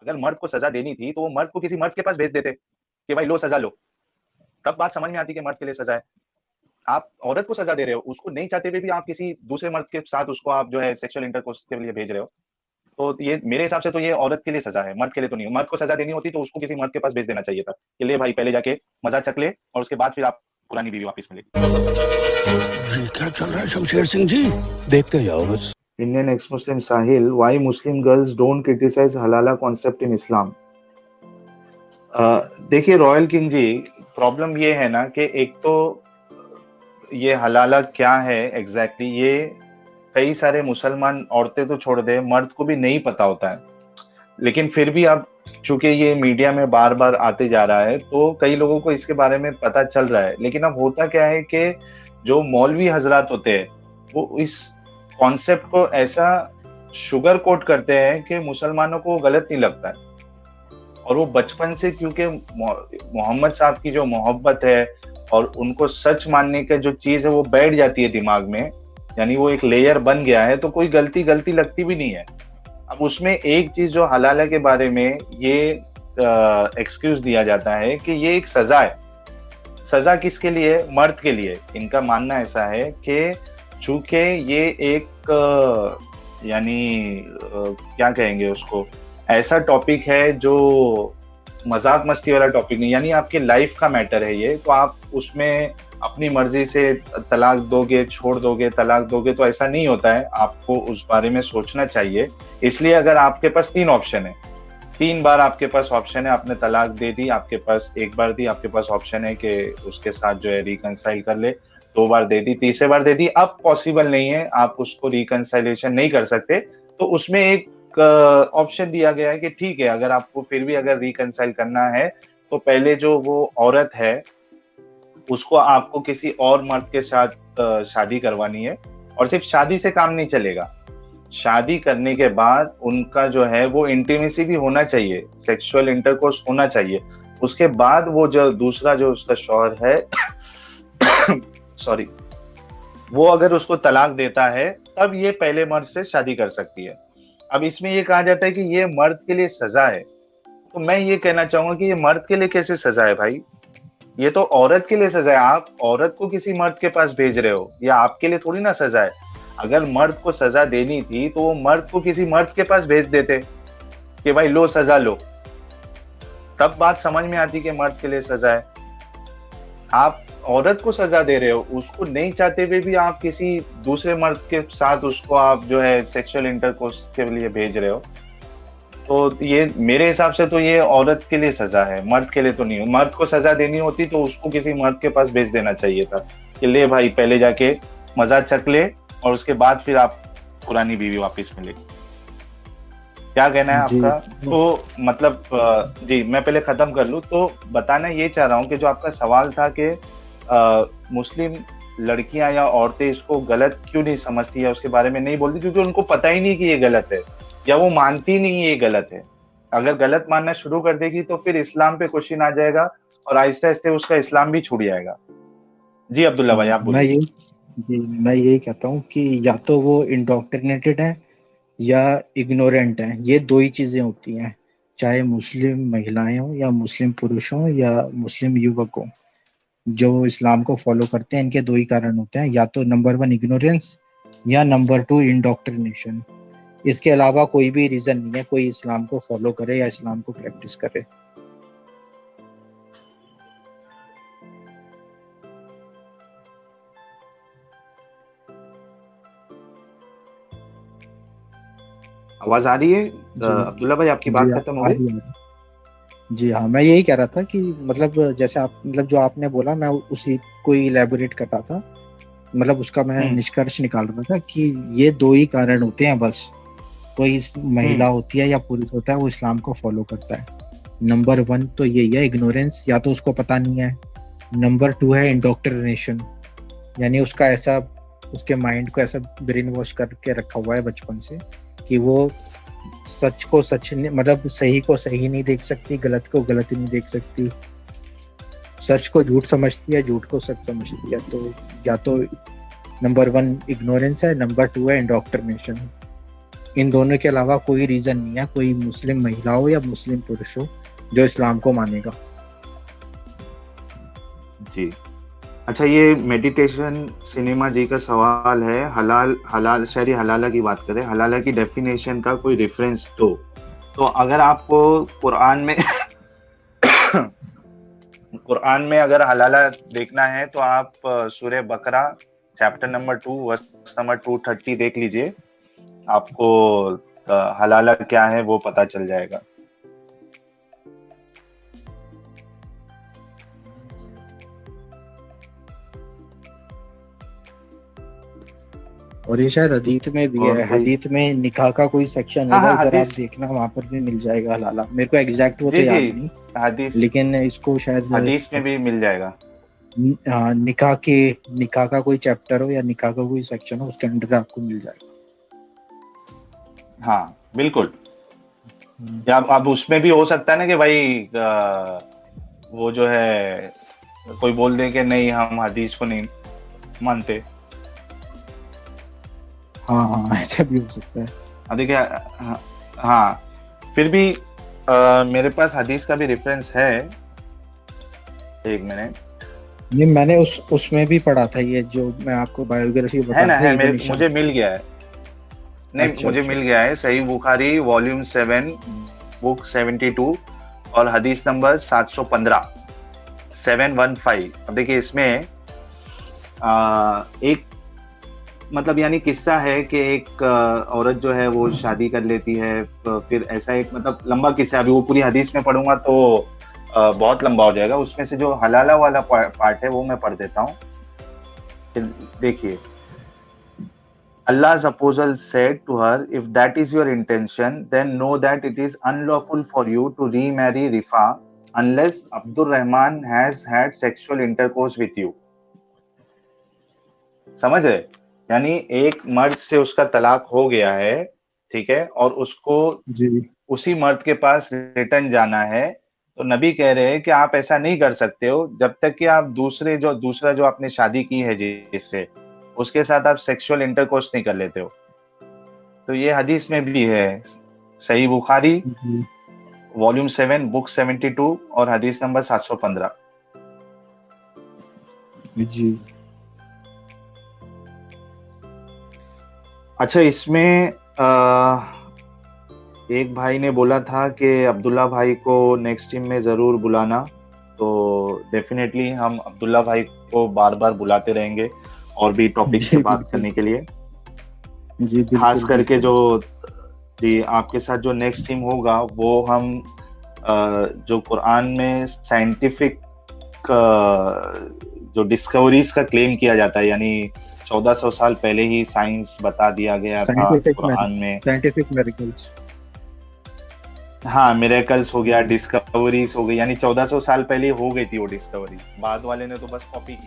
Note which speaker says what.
Speaker 1: अगर मर्द को सजा देनी थी तो वो मर्द को किसी मर्द के पास भेज देते कि भाई लो सजा लो, तब बात समझ में आती कि मर्द के लिए सजा है। आप औरत को सजा दे रहे हो, उसको नहीं चाहते हुए भी आप किसी दूसरे मर्द के साथ उसको आप जो है सेक्सुअल इंटरकोर्स के लिए भेज रहे हो। तो ये मेरे हिसाब से तो ये औरत के लिए सजा है, मर्द के लिए तो नहीं। मर्द को सजा देनी होती तो उसको किसी मर्द के पास भेज देना चाहिए था कि ले भाई पहले जाके मजा चख ले और उसके बाद फिर आप पुरानी बीवी वापस मिले।
Speaker 2: ये क्या चल रहा है शमशेर सिंह जी, देखते जाओ बस।
Speaker 1: Indian ex Muslim Sahil, why Muslim girls don't criticise हलाला कॉन्सेप्ट इन इस्लाम। देखिए रॉयल किंग जी, प्रॉब्लम ये है ना कि एक तो ये हलाला क्या है एग्जैक्टली ये कई सारे मुसलमान औरतें तो छोड़ दे, मर्द को भी नहीं पता होता है। लेकिन फिर भी अब चूंकि ये मीडिया में बार बार आते जा रहा है तो कई लोगों को इसके बारे में पता चल रहा है। लेकिन अब होता क्या है कि जो मौलवी हजरात होते हैं वो इस कॉन्सेप्ट को ऐसा शुगर कोट करते हैं कि मुसलमानों को गलत नहीं लगता है। और वो बचपन से क्योंकि मोहम्मद साहब की जो मोहब्बत है और उनको सच मानने का जो चीज है वो बैठ जाती है दिमाग में, यानी वो एक लेयर बन गया है, तो कोई गलती लगती भी नहीं है। अब उसमें एक चीज जो हलाला के बारे में ये एक्सक्यूज दिया जाता है कि ये एक सजा है। सजा किसके लिए? मर्द के लिए। इनका मानना ऐसा है कि चूंकि ये एक यानी क्या कहेंगे उसको, ऐसा टॉपिक है जो मजाक मस्ती वाला टॉपिक नहीं, यानी आपकी लाइफ का मैटर है ये, तो आप उसमें अपनी मर्जी से तलाक दोगे, छोड़ दोगे, तलाक दोगे, तो ऐसा नहीं होता है। आपको उस बारे में सोचना चाहिए। इसलिए अगर आपके पास 3 ऑप्शन है, 3 बार आपके पास ऑप्शन है, आपने तलाक दे दी, आपके पास 1 बार दी, आपके पास ऑप्शन है कि उसके साथ जो है रिकंसाइल कर ले, 2 बार दे दी, तीसरे बार दे दी, अब पॉसिबल नहीं है, आप उसको रिकंसाइलेशन नहीं कर सकते, तो उसमें एक ऑप्शन दिया गया है कि ठीक है, अगर आपको फिर भी अगर रिकंसाइल करना है तो पहले जो वो औरत है उसको आपको किसी और मर्द के साथ शादी करवानी है। और सिर्फ शादी से काम नहीं चलेगा, शादी करने के बाद उनका जो है वो इंटीमेसी भी होना चाहिए, सेक्सुअल इंटरकोर्स होना चाहिए। उसके बाद वो जो दूसरा जो उसका शौहर है सॉरी, वो अगर उसको तलाक देता है तब ये पहले मर्द से शादी कर सकती है। अब इसमें ये कहा जाता है कि ये मर्द के लिए सजा है, तो मैं ये कहना चाहूंगा कि ये मर्द के लिए कैसे सजा है भाई? ये तो औरत के लिए सजा है। आप औरत को किसी मर्द के पास भेज रहे हो, या आपके लिए थोड़ी ना सजा है। अगर मर्द को सजा देनी थी तो वो मर्द को किसी मर्द के पास भेज देते कि भाई लो सजा लो, तब बात समझ में आती कि मर्द के लिए सजा है। आप औरत को सजा दे रहे हो, उसको नहीं चाहते हुए भी आप किसी दूसरे मर्द के साथ उसको आप जो है सेक्सुअल इंटरकोर्स के लिए भेज रहे हो, तो ये मेरे हिसाब से तो ये औरत के लिए सजा है, मर्द के लिए तो नहीं। मर्द को सजा देनी होती तो उसको किसी मर्द के पास भेज देना चाहिए था कि ले भाई पहले जाके मजा चख ले और उसके बाद फिर आप पुरानी बीवी वापस मिले। क्या कहना है आपका? तो मतलब जी मैं पहले खत्म कर लूं, तो बताना ये चाह रहा हूँ कि जो आपका सवाल था कि मुस्लिम लड़कियां या औरतें इसको गलत क्यों नहीं समझती है, उसके बारे में नहीं बोलती, क्योंकि उनको पता ही नहीं कि ये गलत है, या वो मानती नहीं ये गलत है। अगर गलत मानना शुरू कर देगी तो फिर इस्लाम पे क्वेश्चन आ जाएगा और आहिस्ते आहिस्ते उसका इस्लाम भी छूट जाएगा। जी अब्दुल्ला भाई आप बोलिए।
Speaker 3: मैं यही कहता हूँ कि या तो वो इंडोक्ट्रिनेटेड है या इग्नोरेंट है, ये 2 ही चीजें होती हैं, चाहे मुस्लिम महिलाएं हो या मुस्लिम पुरुष हो या मुस्लिम युवक हो। जो इस्लाम को फॉलो करते हैं इनके 2 ही कारण होते हैं, या तो नंबर 1 इग्नोरेंस या नंबर 2 इंडोक्ट्रिनेशन। इसके अलावा कोई भी रीजन नहीं है कोई इस्लाम को फॉलो करे या इस्लाम को प्रैक्टिस करे।
Speaker 1: आवाज आ रही है अब्दुल्ला भाई? आपकी बात खत्म हो गई?
Speaker 3: जी हाँ, मैं यही कह रहा था कि मतलब जैसे आप मतलब जो आपने बोला मैं उसी को इलेबोरेट कर रहा था, मतलब उसका मैं निष्कर्ष निकाल रहा था कि ये 2 ही कारण होते हैं बस। कोई महिला होती है या पुरुष होता है वो इस्लाम को फॉलो करता है। नंबर 1 तो यही है इग्नोरेंस, या तो उसको पता नहीं है। नंबर 2 है इंडोक्ट्रिनेशन, यानी उसका ऐसा उसके माइंड को ऐसा ब्रेन वॉश करके रखा हुआ है बचपन से कि वो सच को सच मतलब सही को सही नहीं देख सकती, गलत को गलत नहीं देख सकती, सच को झूठ समझती है, झूठ को सच समझती है। तो या तो नंबर 1 इग्नोरेंस है, नंबर 2 है इंडोक्ट्रिनेशन। इन दोनों के अलावा कोई रीजन नहीं है, कोई मुस्लिम महिला हो या मुस्लिम पुरुष हो जो इस्लाम को मानेगा।
Speaker 1: जी। अच्छा, ये मेडिटेशन सिनेमा जी का सवाल है, हलाल शहरी हलाला की बात करें, हलाला की डेफिनेशन का कोई रेफरेंस दो। तो अगर आपको कुरान में कुरान में अगर हलाला देखना है तो आप सूरह बकरा चैप्टर नंबर 2 वर्स नंबर 230 देख लीजिए, आपको हलाला क्या है वो पता चल जाएगा।
Speaker 3: और ये शायद हदीत में भी है, हदीत में निकाह का कोई सेक्शन है, अगर आप देखना वहां पर भी मिल जाएगा हलाला। मेरे को एग्जैक्ट वो तो याद नहीं,
Speaker 1: हदीस,
Speaker 3: लेकिन इसको शायद
Speaker 1: हदीस में भी मिल जाएगा।
Speaker 3: निकाह का कोई चैप्टर हो या निकाह का कोई सेक्शन हो, उसके अंदर आपको मिल जाएगा।
Speaker 1: हाँ बिल्कुल। या अब उसमें भी हो सकता है ना कि भाई वो जो है कोई बोल दे कि नहीं हम हदीस को नहीं मानते।
Speaker 3: हाँ ऐसा भी हो सकता है।
Speaker 1: अब देखिए, हाँ फिर भी मेरे पास हदीस का भी रेफरेंस है, एक मिनट।
Speaker 3: ये मैंने उसमें भी पढ़ा था, ये जो मैं आपको बायोग्राफी बता
Speaker 1: है ना, है मुझे मिल गया है। नहीं मुझे मिल गया है, सही बुखारी वॉल्यूम 7 बुक 72 और हदीस नंबर 715 715। अब देखिए इसमें एक मतलब यानी किस्सा है कि एक औरत जो है वो शादी कर लेती है, तो फिर ऐसा एक मतलब लंबा किस्सा, अभी वो पूरी हदीस में पढ़ूंगा तो बहुत लंबा हो जाएगा। उसमें से जो हलाला वाला पार्ट है वो मैं पढ़ देता हूँ। देखिए, Allah's apostle said to her, if that is your intention, then know that it is unlawful for you to remarry Rifa unless Abdur Rahman has had sexual intercourse with you. समझ रहे? यानी एक मर्द से उसका तलाक हो गया है, ठीक है, और उसको उसी मर्द के पास रिटर्न जाना है, तो नबी कह रहे हैं कि आप ऐसा नहीं कर सकते हो जब तक कि आप दूसरा जो आपने शादी की है जिससे, उसके साथ आप सेक्सुअल इंटरकोर्स नहीं कर लेते हो। तो ये हदीस में भी है, सही बुखारी वॉल्यूम 7 बुक 72 और हदीस नंबर 715
Speaker 3: जी।
Speaker 1: अच्छा, इसमें एक भाई ने बोला था कि अब्दुल्ला भाई को नेक्स्ट टीम में जरूर बुलाना, तो डेफिनेटली हम अब्दुल्ला भाई को बार बार बुलाते रहेंगे और भी टॉपिक पे बात करने के लिए।
Speaker 3: जी,
Speaker 1: खास करके जो जी आपके साथ जो नेक्स्ट टीम होगा वो हम जो कुरान में साइंटिफिक जो डिस्कवरीज का क्लेम किया जाता है, यानी 1400 साल पहले ही साइंस बता दिया गया था कुरान में,
Speaker 3: साइंटिफिक मिरेकल्स,
Speaker 1: हाँ मिरेकल्स हो गया, डिस्कवरीज हो गई, यानी 1400 साल पहले हो गई थी वो डिस्कवरी, बाद वाले ने तो बस कॉपी